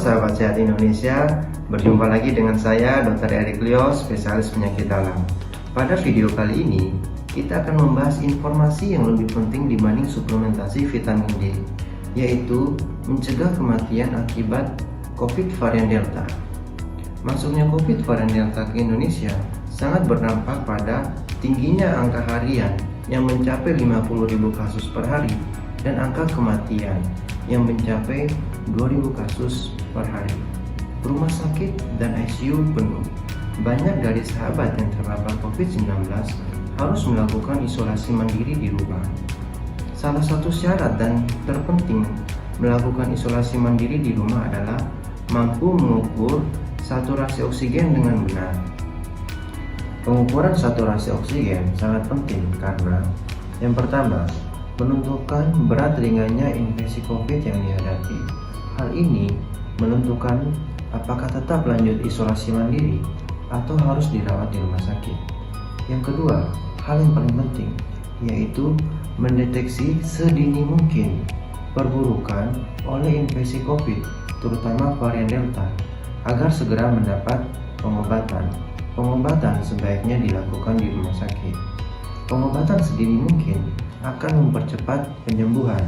sahabat sehat Indonesia, berjumpa lagi dengan saya Dr. Erik Leo, spesialis penyakit dalam. Pada video kali ini, kita akan membahas informasi yang lebih penting dibanding suplementasi vitamin D, yaitu mencegah kematian akibat COVID varian Delta. Masuknya COVID varian Delta ke Indonesia sangat berdampak pada tingginya angka harian yang mencapai 50.000 kasus per hari dan angka kematian yang mencapai 2.000 kasus per hari. Rumah sakit dan ICU penuh. Banyak dari sahabat yang terpapar COVID-19 harus melakukan isolasi mandiri di rumah. Salah satu syarat dan terpenting melakukan isolasi mandiri di rumah adalah mampu mengukur saturasi oksigen dengan benar. Pengukuran saturasi oksigen sangat penting karena yang pertama, menentukan berat ringannya infeksi COVID yang dihadapi. Hal ini menentukan apakah tetap lanjut isolasi mandiri atau harus dirawat di rumah sakit. Yang kedua, hal yang paling penting yaitu mendeteksi sedini mungkin perburukan oleh infeksi COVID, terutama varian Delta, agar segera mendapat pengobatan. Pengobatan sebaiknya dilakukan di rumah sakit. Pengobatan sedini mungkin akan mempercepat penyembuhan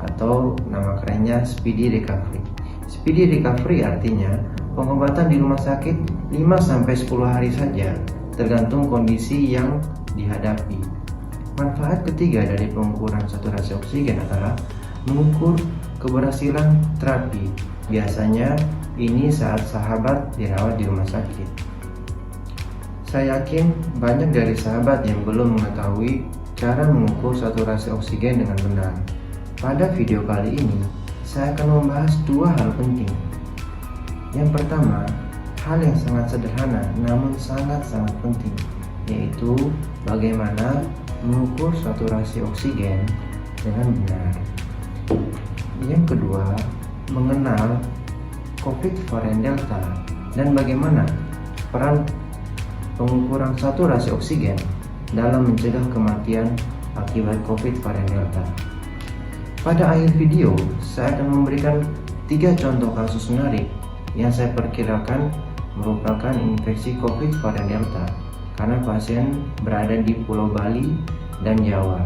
atau nama kerennya speedy recovery. Speedy recovery artinya pengobatan di rumah sakit 5-10 hari saja, tergantung kondisi yang dihadapi. Manfaat ketiga dari pengukuran saturasi oksigen adalah mengukur keberhasilan terapi. Biasanya ini saat sahabat dirawat di rumah sakit. Saya yakin banyak dari sahabat yang belum mengetahui cara mengukur saturasi oksigen dengan benar. Pada video kali ini, saya akan membahas dua hal penting. Yang pertama, hal yang sangat sederhana namun sangat-sangat penting, yaitu bagaimana mengukur saturasi oksigen dengan benar. Yang kedua, mengenal COVID varian Delta dan bagaimana peran pengukuran saturasi oksigen dalam mencegah kematian akibat COVID varian Delta. Pada akhir video, saya akan memberikan 3 contoh kasus menarik yang saya perkirakan merupakan infeksi COVID varian Delta karena pasien berada di Pulau Bali dan Jawa.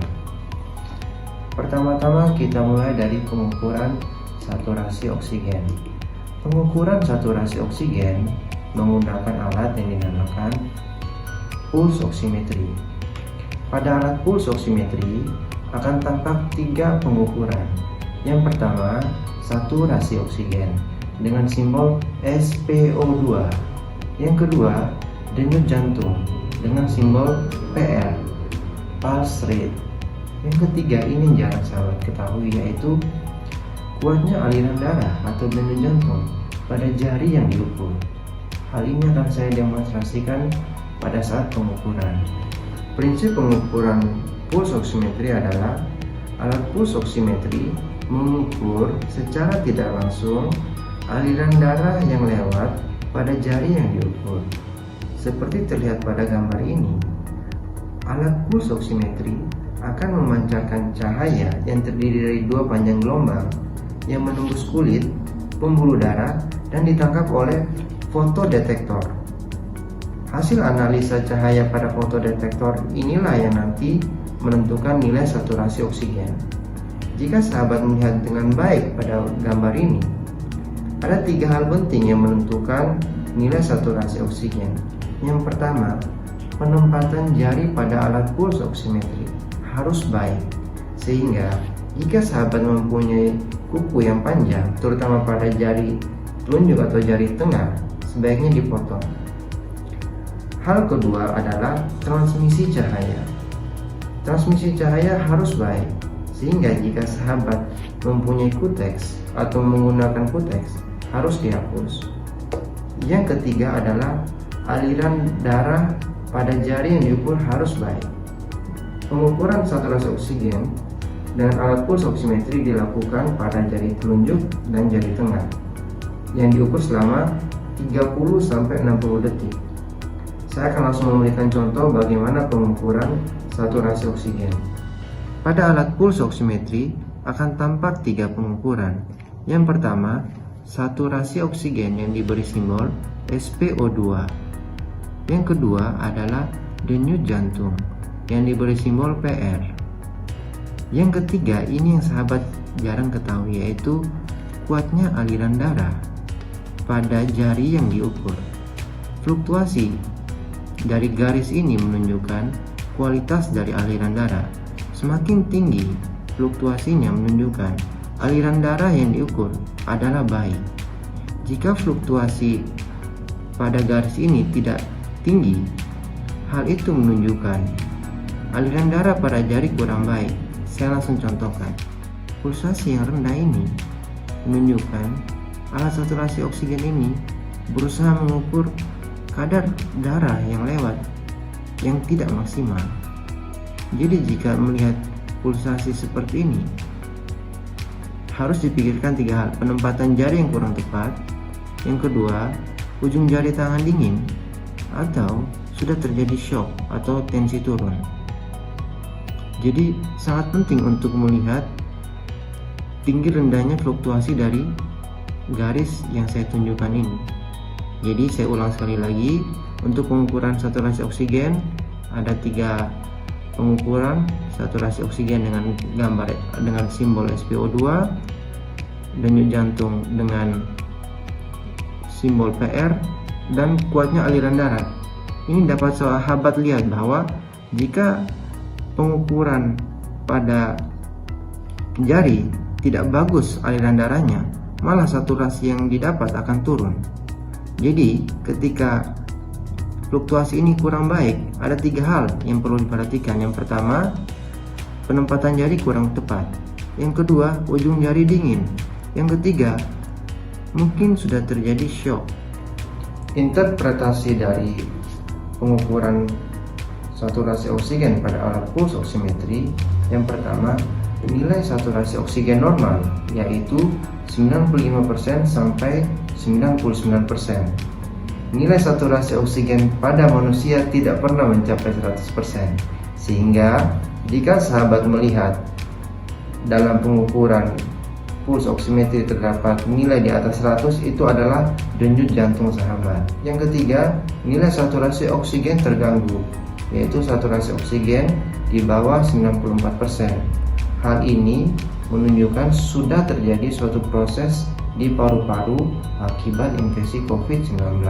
Pertama-tama kita mulai dari pengukuran saturasi oksigen. Pengukuran saturasi oksigen menggunakan alat yang dinamakan pulse oximetry. Pada alat pulse oximetry akan tampak 3 pengukuran. Yang pertama, saturasi oksigen dengan simbol SpO2. Yang kedua, denyut jantung dengan simbol PR, pulse rate. Yang ketiga, ini yang jarang sahabat ketahui, yaitu kuatnya aliran darah atau denyut jantung pada jari yang diukur. Hal ini akan saya demonstrasikan pada saat pengukuran. Prinsip pengukuran pulse oximetry adalah alat pulse oximetry mengukur secara tidak langsung aliran darah yang lewat pada jari yang diukur. Seperti terlihat pada gambar ini, alat pulse oximetry akan memancarkan cahaya yang terdiri dari 2 panjang gelombang yang menembus kulit, pembuluh darah, dan ditangkap oleh fotodetektor. Hasil analisa cahaya pada fotodetektor inilah yang nanti menentukan nilai saturasi oksigen. Jika sahabat melihat dengan baik pada gambar ini, ada 3 hal penting yang menentukan nilai saturasi oksigen. Yang pertama, penempatan jari pada alat pulse oximetry harus baik, sehingga jika sahabat mempunyai kuku yang panjang, terutama pada jari telunjuk atau jari tengah, sebaiknya dipotong. Hal kedua adalah transmisi cahaya. Transmisi cahaya harus baik, sehingga jika sahabat mempunyai kuteks atau menggunakan kuteks, harus dihapus. Yang ketiga adalah aliran darah pada jari yang diukur harus baik. Pengukuran saturasi oksigen dengan alat pulse oximetry dilakukan pada jari telunjuk dan jari tengah yang diukur selama 30-60 detik. Saya akan langsung memberikan contoh bagaimana pengukuran saturasi oksigen. Pada alat pulse oximetry akan tampak 3 pengukuran. Yang pertama, saturasi oksigen yang diberi simbol SpO2. Yang kedua adalah denyut jantung yang diberi simbol PR. Yang ketiga, ini yang sahabat jarang ketahui, yaitu kuatnya aliran darah pada jari yang diukur. Fluktuasi dari garis ini menunjukkan kualitas dari aliran darah. Semakin tinggi fluktuasinya menunjukkan aliran darah yang diukur adalah baik. Jika fluktuasi pada garis ini tidak tinggi, hal itu menunjukkan aliran darah pada jari kurang baik. Saya langsung contohkan. Pulsasi yang rendah ini menunjukkan alat saturasi oksigen ini berusaha mengukur kadar darah yang lewat yang tidak maksimal. Jadi jika melihat pulsasi seperti ini, harus dipikirkan 3 hal. Penempatan jari yang kurang tepat, yang kedua, ujung jari tangan dingin, atau sudah terjadi shock atau tensi turun. Jadi sangat penting untuk melihat tinggi rendahnya fluktuasi dari garis yang saya tunjukkan ini. Jadi saya ulang sekali lagi, untuk pengukuran saturasi oksigen ada 3 pengukuran saturasi oksigen dengan simbol SpO2, denyut jantung dengan simbol PR, dan kuatnya aliran darah. Ini dapat sahabat lihat bahwa jika pengukuran pada jari tidak bagus aliran darahnya, malah saturasi yang didapat akan turun. Jadi ketika fluktuasi ini kurang baik, ada 3 hal yang perlu diperhatikan. Yang pertama, penempatan jari kurang tepat. Yang kedua, ujung jari dingin. Yang ketiga, mungkin sudah terjadi shock. Interpretasi dari pengukuran saturasi oksigen pada alat puls oximetry. Yang pertama, nilai saturasi oksigen normal, yaitu 95% sampai 99%. Nilai saturasi oksigen pada manusia tidak pernah mencapai 100%. Sehingga jika sahabat melihat dalam pengukuran puls oximetry terdapat nilai di atas 100, itu adalah denyut jantung sahabat. Yang ketiga, nilai saturasi oksigen terganggu, yaitu saturasi oksigen di bawah 94%. Hal ini menunjukkan sudah terjadi suatu proses di paru-paru akibat infeksi COVID-19.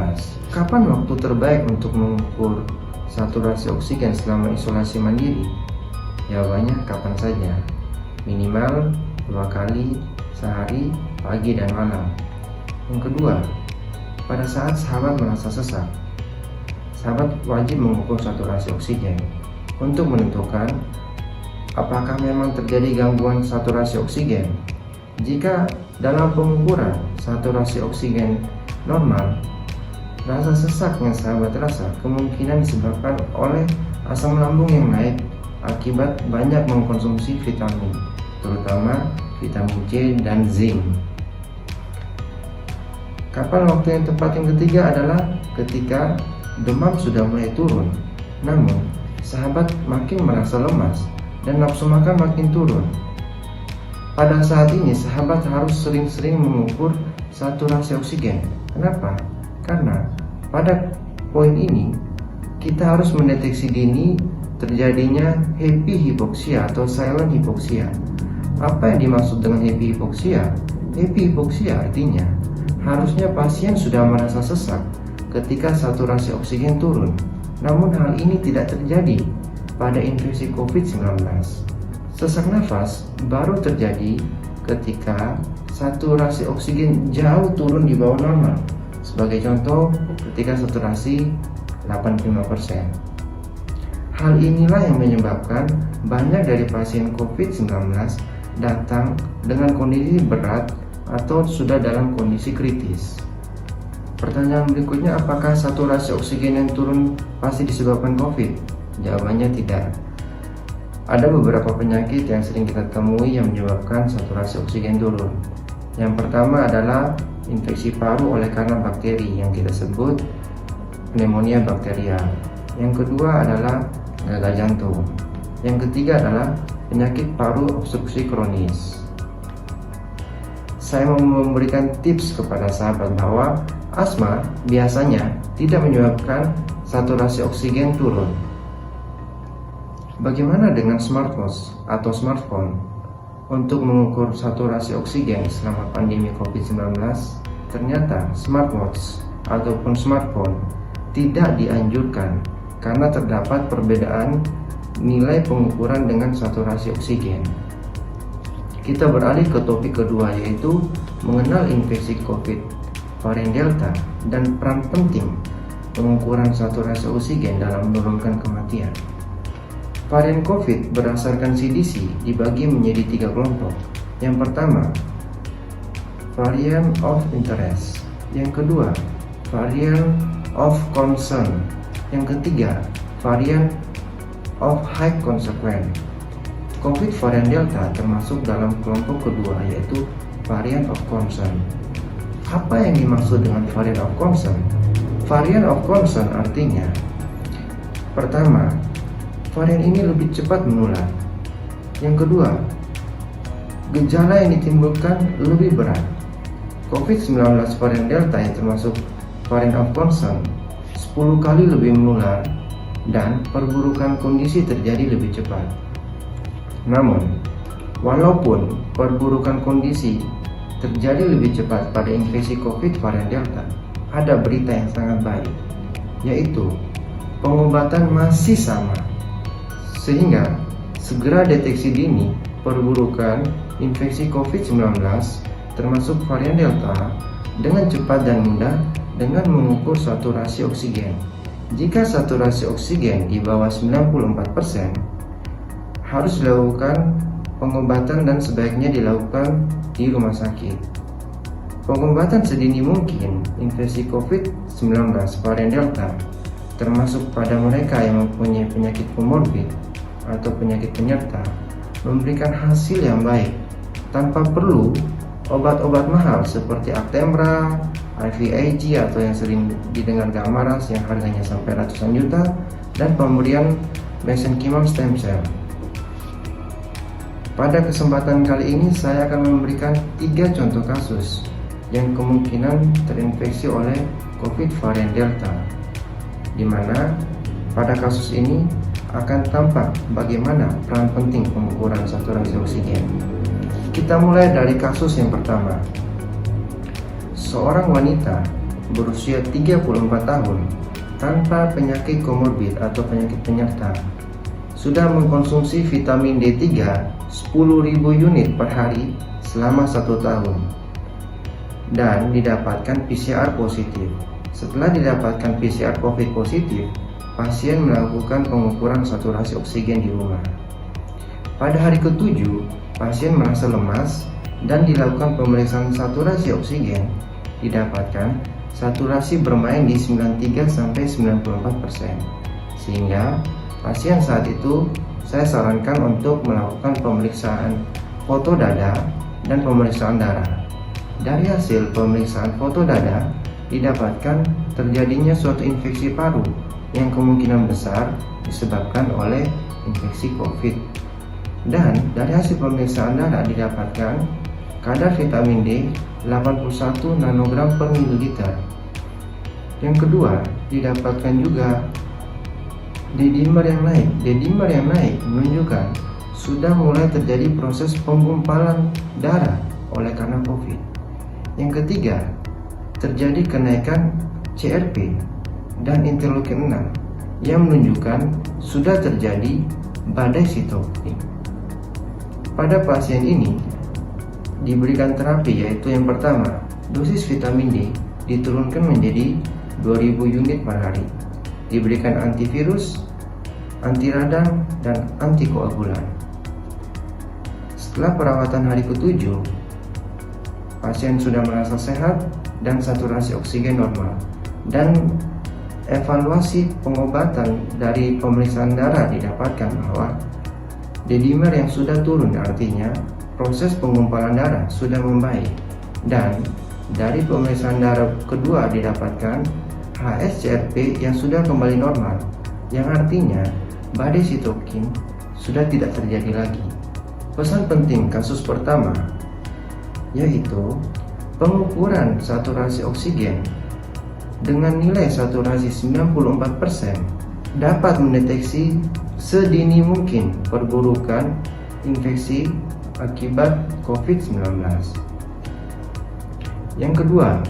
Kapan waktu terbaik untuk mengukur saturasi oksigen selama isolasi mandiri? Jawabannya kapan saja, minimal 2 kali sehari, pagi dan malam. Yang kedua, pada saat sahabat merasa sesak, sahabat wajib mengukur saturasi oksigen untuk menentukan apakah memang terjadi gangguan saturasi oksigen. Jika dalam pengukuran saturasi oksigen normal, rasa sesak yang sahabat rasa kemungkinan disebabkan oleh asam lambung yang naik akibat banyak mengkonsumsi vitamin, terutama vitamin C dan zinc. Kapan waktu yang tepat yang ketiga adalah ketika demam sudah mulai turun, namun sahabat makin merasa lemas dan nafsu makan makin turun. Pada saat ini sahabat harus sering-sering mengukur saturasi oksigen. Kenapa? Karena pada poin ini kita harus mendeteksi dini terjadinya happy hypoxia atau silent hypoxia. Apa yang dimaksud dengan happy hypoxia? Happy hypoxia artinya harusnya pasien sudah merasa sesak ketika saturasi oksigen turun. Namun hal ini tidak terjadi pada infeksi COVID-19. Sesak nafas baru terjadi ketika saturasi oksigen jauh turun di bawah normal. Sebagai contoh, ketika saturasi 85%. Hal inilah yang menyebabkan banyak dari pasien COVID-19 datang dengan kondisi berat atau sudah dalam kondisi kritis. Pertanyaan berikutnya, apakah saturasi oksigen yang turun pasti disebabkan COVID? Jawabannya tidak. Ada beberapa penyakit yang sering kita temui yang menyebabkan saturasi oksigen turun. Yang pertama adalah infeksi paru oleh karena bakteri yang kita sebut pneumonia bakterial. Yang kedua adalah gagal jantung. Yang ketiga adalah penyakit paru obstruksi kronis. saya mau memberikan tips kepada sahabat bahwa asma biasanya tidak menyebabkan saturasi oksigen turun. Bagaimana dengan smartwatch atau smartphone? Untuk mengukur saturasi oksigen selama pandemi COVID-19, ternyata smartwatch ataupun smartphone tidak dianjurkan karena terdapat perbedaan nilai pengukuran dengan saturasi oksigen. Kita beralih ke topik kedua, yaitu mengenal infeksi COVID varian Delta dan peran penting pengukuran saturasi oksigen dalam menurunkan kematian. Varian COVID berdasarkan CDC dibagi menjadi 3 kelompok. Yang pertama, variant of interest. Yang kedua, variant of concern. Yang ketiga, variant of high consequence. COVID varian Delta termasuk dalam kelompok kedua, yaitu variant of concern. Apa yang dimaksud dengan variant of concern? Variant of concern artinya, pertama, varian ini lebih cepat menular. Yang kedua, gejala yang ditimbulkan lebih berat. COVID-19 varian Delta yang termasuk variant of concern 10 kali lebih menular dan perburukan kondisi terjadi lebih cepat. Namun, walaupun perburukan kondisi terjadi lebih cepat pada infeksi COVID varian Delta, ada berita yang sangat baik, yaitu pengobatan masih sama. Sehingga, segera deteksi dini perburukan infeksi COVID-19 termasuk varian Delta dengan cepat dan mudah dengan mengukur saturasi oksigen. Jika saturasi oksigen di bawah 94%, harus dilakukan pengobatan dan sebaiknya dilakukan di rumah sakit. Pengobatan sedini mungkin infeksi COVID-19 varian Delta, termasuk pada mereka yang mempunyai penyakit komorbid atau penyakit penyerta, memberikan hasil yang baik tanpa perlu obat-obat mahal seperti Actemra, IVIG atau yang sering didengar Gamaras yang harganya sampai ratusan juta, dan pemberian mesenchymal stem cell. Pada kesempatan kali ini saya akan memberikan 3 contoh kasus yang kemungkinan terinfeksi oleh COVID varian Delta, di mana pada kasus ini akan tampak bagaimana peran penting pengukuran saturasi oksigen. Kita mulai dari kasus yang pertama. Seorang wanita berusia 34 tahun tanpa penyakit komorbid atau penyakit penyerta sudah mengkonsumsi vitamin D3 10.000 unit per hari selama 1 tahun dan didapatkan PCR positif. Setelah didapatkan PCR COVID positif, pasien melakukan pengukuran saturasi oksigen di rumah. Pada hari ke-7, pasien merasa lemas dan dilakukan pemeriksaan saturasi oksigen. Didapatkan saturasi bermain di 93-94%, sehingga pasien saat itu saya sarankan untuk melakukan pemeriksaan foto dada dan pemeriksaan darah. Dari hasil pemeriksaan foto dada didapatkan terjadinya suatu infeksi paru yang kemungkinan besar disebabkan oleh infeksi COVID. Dan dari hasil pemeriksaan darah didapatkan kadar vitamin D 81 nanogram per mililiter. Yang kedua, didapatkan juga D-dimer yang naik. D-dimer yang naik menunjukkan sudah mulai terjadi proses penggumpalan darah oleh karena COVID. Yang ketiga, terjadi kenaikan CRP dan interleukin 6 yang menunjukkan sudah terjadi badai sitokin. Pada pasien ini diberikan terapi, yaitu yang pertama, dosis vitamin D diturunkan menjadi 2000 unit per hari. Diberikan antivirus, anti radang, dan antikoagulan. Setelah perawatan hari ke-7, pasien sudah merasa sehat dan saturasi oksigen normal. Dan evaluasi pengobatan dari pemeriksaan darah didapatkan bahwa D-dimer yang sudah turun, artinya proses penggumpalan darah sudah membaik. Dan dari pemeriksaan darah kedua didapatkan HSCRP yang sudah kembali normal, yang artinya badai sitokin sudah tidak terjadi lagi. Pesan penting kasus pertama, yaitu pengukuran saturasi oksigen dengan nilai saturasi 94% dapat mendeteksi sedini mungkin perburukan infeksi akibat COVID-19. Yang kedua,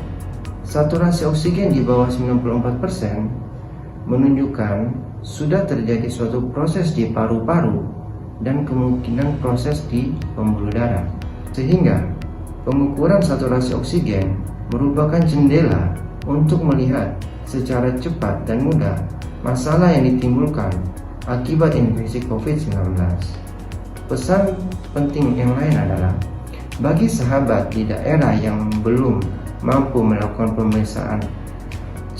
saturasi oksigen di bawah 94% menunjukkan sudah terjadi suatu proses di paru-paru dan kemungkinan proses di pembuluh darah. Sehingga pengukuran saturasi oksigen merupakan jendela untuk melihat secara cepat dan mudah masalah yang ditimbulkan akibat infeksi COVID-19. Pesan penting yang lain adalah bagi sahabat di daerah yang belum mampu melakukan pemeriksaan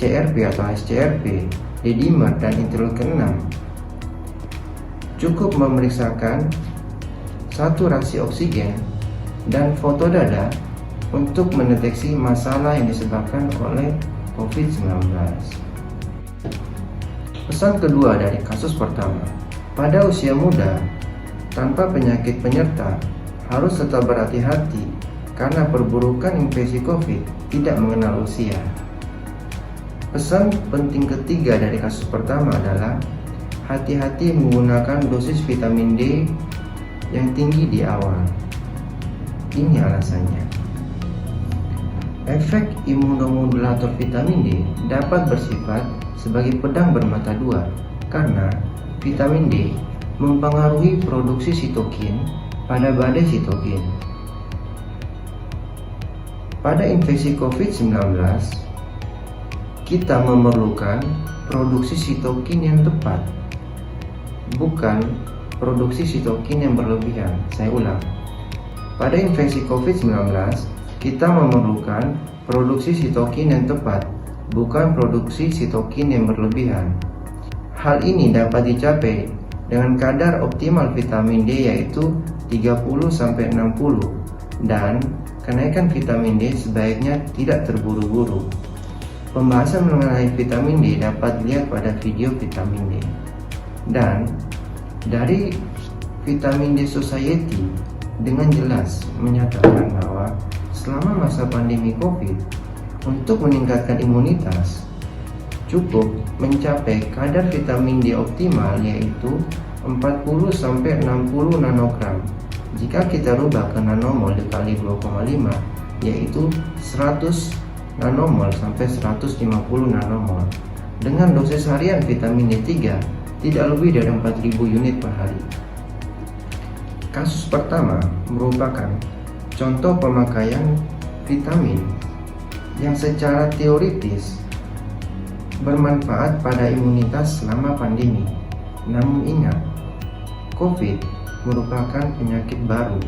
CRP atau SCRP, D-dimer dan interleukin 6, cukup memeriksakan saturasi oksigen dan foto dada untuk mendeteksi masalah yang disebabkan oleh COVID-19. Pesan kedua dari kasus pertama, pada usia muda tanpa penyakit penyerta harus tetap berhati-hati karena perburukan infeksi COVID tidak mengenal usia. Pesan penting ketiga dari kasus pertama adalah hati-hati menggunakan dosis vitamin D yang tinggi di awal. Ini alasannya. Efek imunomodulator vitamin D dapat bersifat sebagai pedang bermata dua karena vitamin D mempengaruhi produksi sitokin pada badai sitokin. Pada infeksi COVID-19, kita memerlukan produksi sitokin yang tepat, bukan produksi sitokin yang berlebihan. Saya ulang. Pada infeksi COVID-19, kita memerlukan produksi sitokin yang tepat, bukan produksi sitokin yang berlebihan. Hal ini dapat dicapai dengan kadar optimal vitamin D yaitu 30-60 dan kenaikan vitamin D sebaiknya tidak terburu-buru. Pembahasan mengenai vitamin D dapat dilihat pada video vitamin D. Dan dari Vitamin D Society dengan jelas menyatakan bahwa selama masa pandemi COVID, untuk meningkatkan imunitas cukup mencapai kadar vitamin D optimal yaitu 40-60 nanogram. Jika kita rubah ke nanomol dikali 2,5 yaitu 100 nanomol sampai 150 nanomol. Dengan dosis harian vitamin D3 tidak lebih dari 4000 unit per hari. Kasus pertama merupakan contoh pemakaian vitamin yang secara teoritis bermanfaat pada imunitas selama pandemi. Namun ingat, COVID merupakan penyakit baru,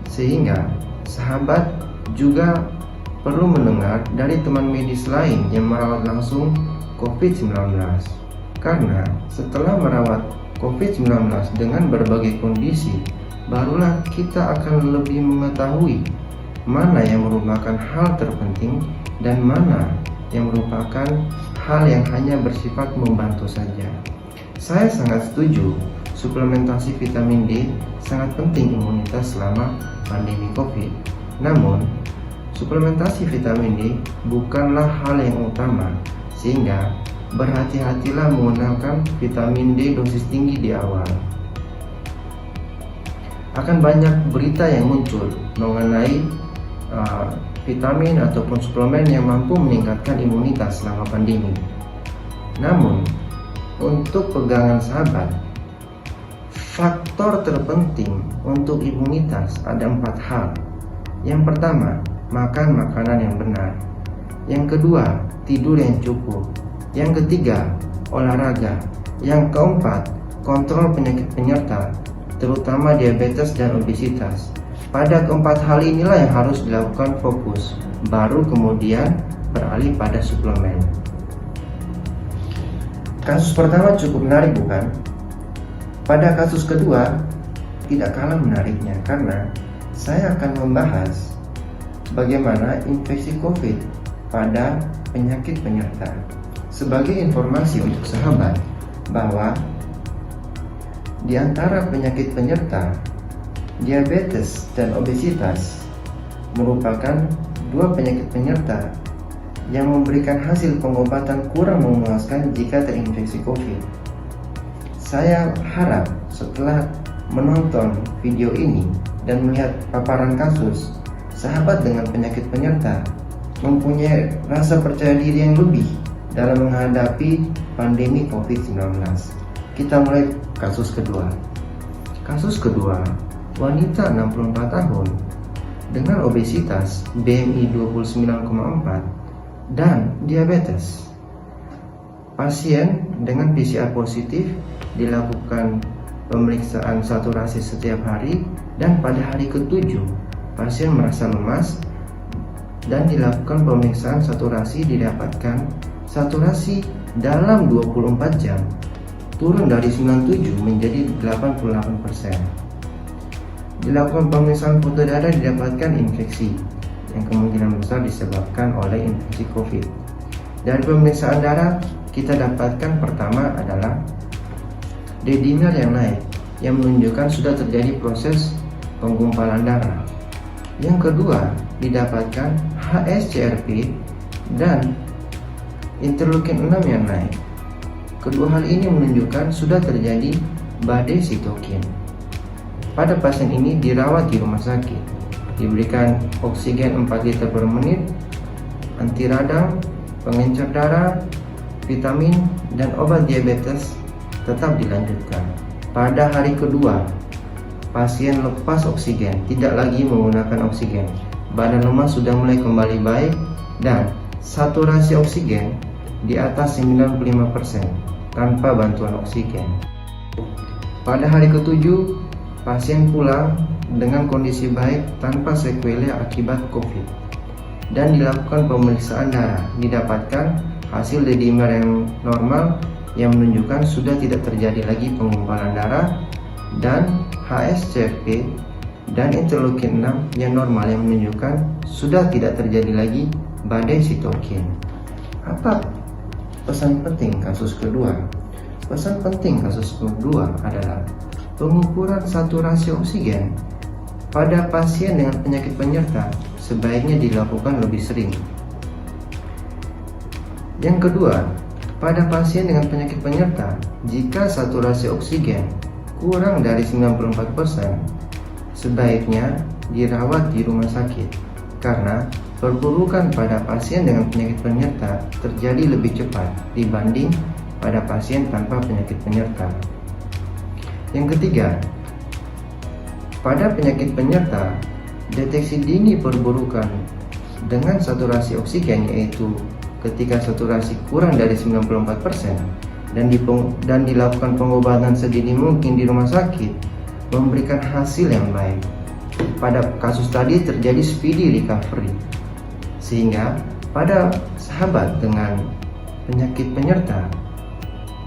sehingga sahabat juga perlu mendengar dari teman medis lain yang merawat langsung COVID-19. Karena setelah merawat COVID-19 dengan berbagai kondisi, barulah kita akan lebih mengetahui mana yang merupakan hal terpenting dan mana yang merupakan hal yang hanya bersifat membantu saja. Saya sangat setuju, suplementasi vitamin D sangat penting imunitas selama pandemi COVID. Namun, suplementasi vitamin D bukanlah hal yang utama, sehingga berhati-hatilah menggunakan vitamin D dosis tinggi di awal. Akan banyak berita yang muncul mengenai vitamin ataupun suplemen yang mampu meningkatkan imunitas selama pandemi. Namun, untuk pegangan sahabat, faktor terpenting untuk imunitas ada 4 hal. Yang pertama, makan makanan yang benar. Yang kedua, tidur yang cukup. Yang ketiga, olahraga. Yang keempat, kontrol penyakit penyerta, terutama diabetes dan obesitas. Pada keempat hal inilah yang harus dilakukan fokus, baru kemudian beralih pada suplemen. Kasus pertama cukup menarik, bukan? Pada kasus kedua tidak kalah menariknya karena saya akan membahas bagaimana infeksi COVID pada penyakit penyerta. Sebagai informasi untuk sahabat bahwa di antara penyakit penyerta, diabetes dan obesitas merupakan dua penyakit penyerta yang memberikan hasil pengobatan kurang memuaskan jika terinfeksi COVID. Saya harap setelah menonton video ini dan melihat paparan kasus, sahabat dengan penyakit penyerta mempunyai rasa percaya diri yang lebih dalam menghadapi pandemi COVID-19. Kita mulai kasus kedua. Kasus kedua, wanita 64 tahun dengan obesitas BMI 29,4 dan diabetes. Pasien dengan PCR positif dilakukan pemeriksaan saturasi setiap hari, dan pada hari ke-7 pasien merasa lemas dan dilakukan pemeriksaan saturasi, didapatkan saturasi dalam 24 jam turun dari 97 menjadi 88%. Dilakukan pemeriksaan foto darah, didapatkan infeksi yang kemungkinan besar disebabkan oleh infeksi COVID. Dari pemeriksaan darah kita dapatkan pertama adalah D-dimer yang naik, yang menunjukkan sudah terjadi proses penggumpalan darah. Yang kedua didapatkan HSCRP dan interleukin 6 yang naik. Kedua hal ini menunjukkan sudah terjadi badai sitokin. Pada pasien ini dirawat di rumah sakit, diberikan oksigen 4 liter per menit, anti radang, pengencer darah, vitamin, dan obat diabetes tetap dilanjutkan. Pada hari kedua, pasien lepas oksigen, tidak lagi menggunakan oksigen. Badan lemas sudah mulai kembali baik dan saturasi oksigen di atas 95% tanpa bantuan oksigen. Pada hari ke-7, pasien pulang dengan kondisi baik tanpa sequela akibat COVID dan dilakukan pemeriksaan darah, didapatkan hasil D-dimer yang normal yang menunjukkan sudah tidak terjadi lagi penggumpalan darah, dan HSCRP dan interleukin 6 yang normal yang menunjukkan sudah tidak terjadi lagi badai sitokin. Apa pesan penting kasus kedua? Pesan penting kasus kedua adalah pengukuran saturasi oksigen pada pasien dengan penyakit penyerta sebaiknya dilakukan lebih sering. Yang kedua, pada pasien dengan penyakit penyerta, jika saturasi oksigen kurang dari 94%, sebaiknya dirawat di rumah sakit karena perburukan pada pasien dengan penyakit penyerta terjadi lebih cepat dibanding pada pasien tanpa penyakit penyerta. Yang ketiga, pada penyakit penyerta, deteksi dini perburukan dengan saturasi oksigen, yaitu ketika saturasi kurang dari 94% dan dilakukan pengobatan sedini mungkin di rumah sakit, memberikan hasil yang baik. Pada kasus tadi terjadi speedy recovery, sehingga pada sahabat dengan penyakit penyerta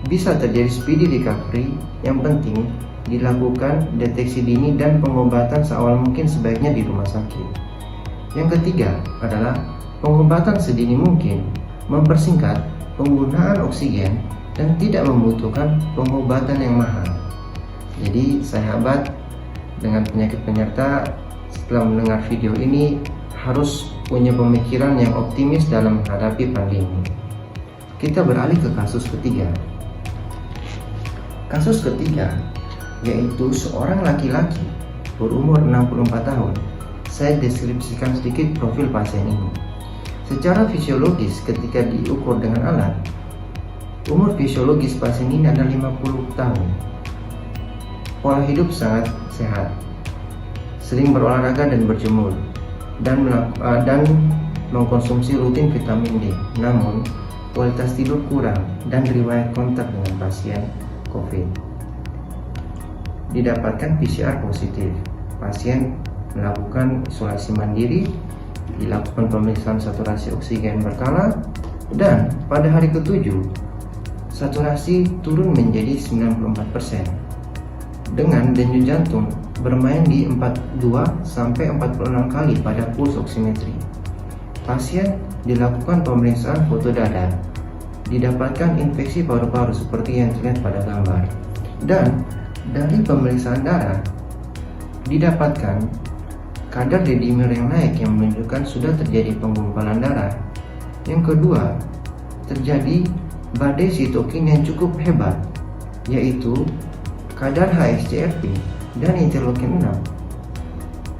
bisa terjadi speedy recovery. Yang penting dilakukan deteksi dini dan pengobatan seawal mungkin, sebaiknya di rumah sakit. Yang ketiga adalah pengobatan sedini mungkin, mempersingkat penggunaan oksigen dan tidak membutuhkan pengobatan yang mahal. Jadi sahabat dengan penyakit penyerta, setelah mendengar video ini harus punya pemikiran yang optimis dalam menghadapi pandemi. Kita beralih ke kasus ketiga. Kasus ketiga yaitu seorang laki-laki berumur 64 tahun. Saya deskripsikan sedikit profil pasien ini. Secara fisiologis ketika diukur dengan alat, umur fisiologis pasien ini adalah 50 tahun. Pola hidup sangat sehat, sering berolahraga dan berjemur, dan mengkonsumsi rutin vitamin D. Namun, kualitas tidur kurang dan riwayat kontak dengan pasien COVID. Didapatkan PCR positif. Pasien melakukan isolasi mandiri, dilakukan pemeriksaan saturasi oksigen berkala, dan pada hari ke-7 saturasi turun menjadi 94% dengan denyut jantung bermain di 42 sampai 46 kali pada puls oximetri. Pasien dilakukan pemeriksaan foto dada, didapatkan infeksi paru-paru seperti yang terlihat pada gambar, dan dari pemeriksaan darah didapatkan kadar D-dimer yang naik yang menunjukkan sudah terjadi penggumpalan darah. Yang kedua, terjadi badai sitokin yang cukup hebat, yaitu kadar HSCRP dan interleukin 6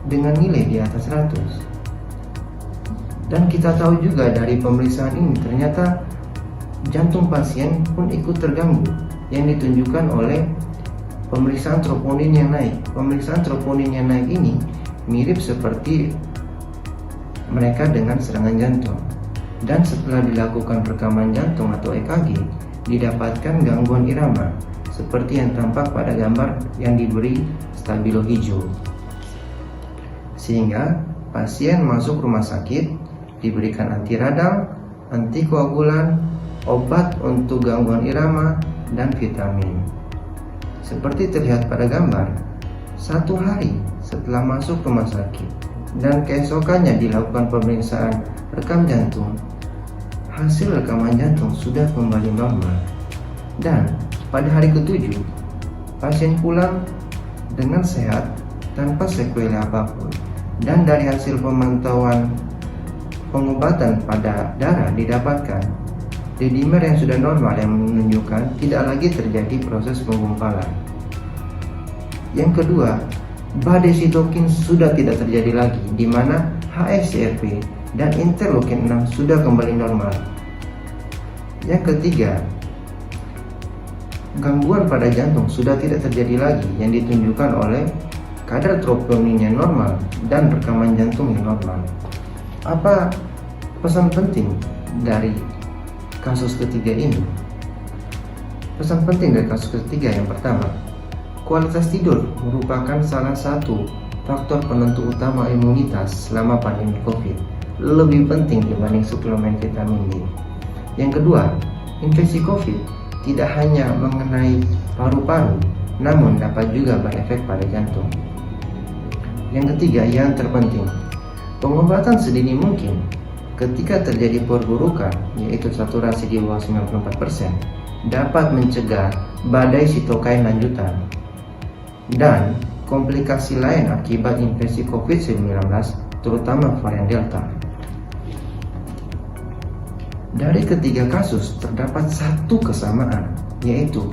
dengan nilai di atas 100. Dan kita tahu juga dari pemeriksaan ini ternyata jantung pasien pun ikut terganggu, yang ditunjukkan oleh pemeriksaan troponin yang naik. Pemeriksaan troponin yang naik ini mirip seperti mereka dengan serangan jantung. Dan setelah dilakukan rekaman jantung atau EKG, didapatkan gangguan irama seperti yang tampak pada gambar yang diberi stabilo hijau. Sehingga pasien masuk rumah sakit, diberikan antiradang, antikoagulan, obat untuk gangguan irama, dan vitamin. Seperti terlihat pada gambar, 1 hari setelah masuk rumah sakit dan keesokannya dilakukan pemeriksaan rekam jantung, hasil rekaman jantung sudah kembali normal. Dan pada hari ke-7, pasien pulang dengan sehat tanpa sequela apapun. Dan dari hasil pemantauan pengobatan pada darah didapatkan D-dimer yang sudah normal, yang menunjukkan tidak lagi terjadi proses penggumpalan. Yang kedua, badai sitokin sudah tidak terjadi lagi, di mana HSCRP dan interleukin 6 sudah kembali normal. Yang ketiga, gangguan pada jantung sudah tidak terjadi lagi, yang ditunjukkan oleh kadar troponin yang normal dan rekaman jantung yang normal. Apa pesan penting dari kasus ketiga ini? Pesan penting dari kasus ketiga yang pertama, kualitas tidur merupakan salah satu faktor penentu utama imunitas selama pandemi COVID, lebih penting dibanding suplemen vitamin D. Yang kedua, infeksi COVID tidak hanya mengenai paru-paru, namun dapat juga berefek pada jantung. Yang ketiga, yang terpenting, pengobatan sedini mungkin ketika terjadi perburukan, yaitu saturasi di bawah 94%, dapat mencegah badai sitokain lanjutan dan komplikasi lain akibat infeksi COVID-19, terutama varian Delta. Dari ketiga kasus terdapat satu kesamaan, yaitu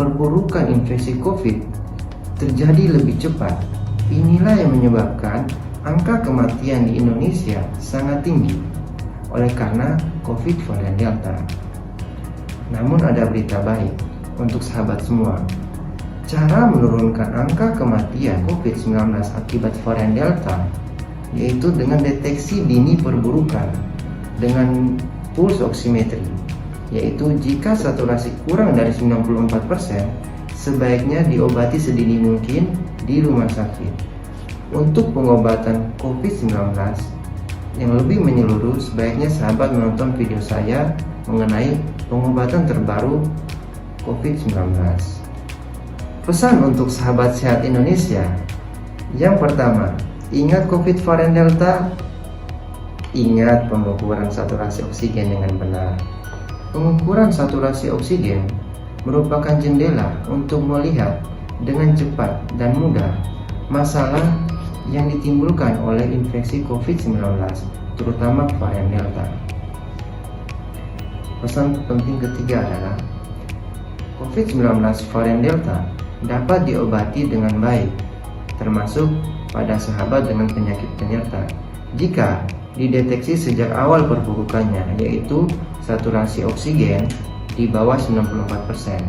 perburukan infeksi COVID terjadi lebih cepat. Inilah yang menyebabkan angka kematian di Indonesia sangat tinggi oleh karena COVID varian Delta. Namun ada berita baik untuk sahabat semua. Cara menurunkan angka kematian COVID-19 akibat varian Delta yaitu dengan deteksi dini perburukan dengan pulse oximetry, yaitu jika saturasi kurang dari 94%, sebaiknya diobati sedini mungkin di rumah sakit. Untuk pengobatan COVID-19 yang lebih menyeluruh, sebaiknya sahabat menonton video saya mengenai pengobatan terbaru COVID-19. Pesan untuk sahabat sehat Indonesia. Yang pertama, ingat COVID varian Delta, ingat pengukuran saturasi oksigen dengan benar. Pengukuran saturasi oksigen merupakan jendela untuk melihat dengan cepat dan mudah masalah yang ditimbulkan oleh infeksi COVID-19, terutama varian Delta. Pesan penting ketiga adalah COVID-19 varian Delta dapat diobati dengan baik, termasuk pada sahabat dengan penyakit penyerta, jika dideteksi sejak awal perburukannya, yaitu saturasi oksigen di bawah 94%.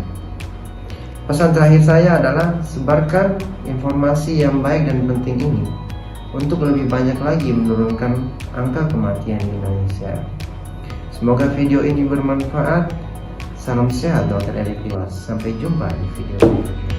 Pesan terakhir saya adalah sebarkan informasi yang baik dan penting ini untuk lebih banyak lagi menurunkan angka kematian di Indonesia. Semoga video ini bermanfaat. Salam sehat, Dr. Erik Liwas. Sampai jumpa di video berikutnya.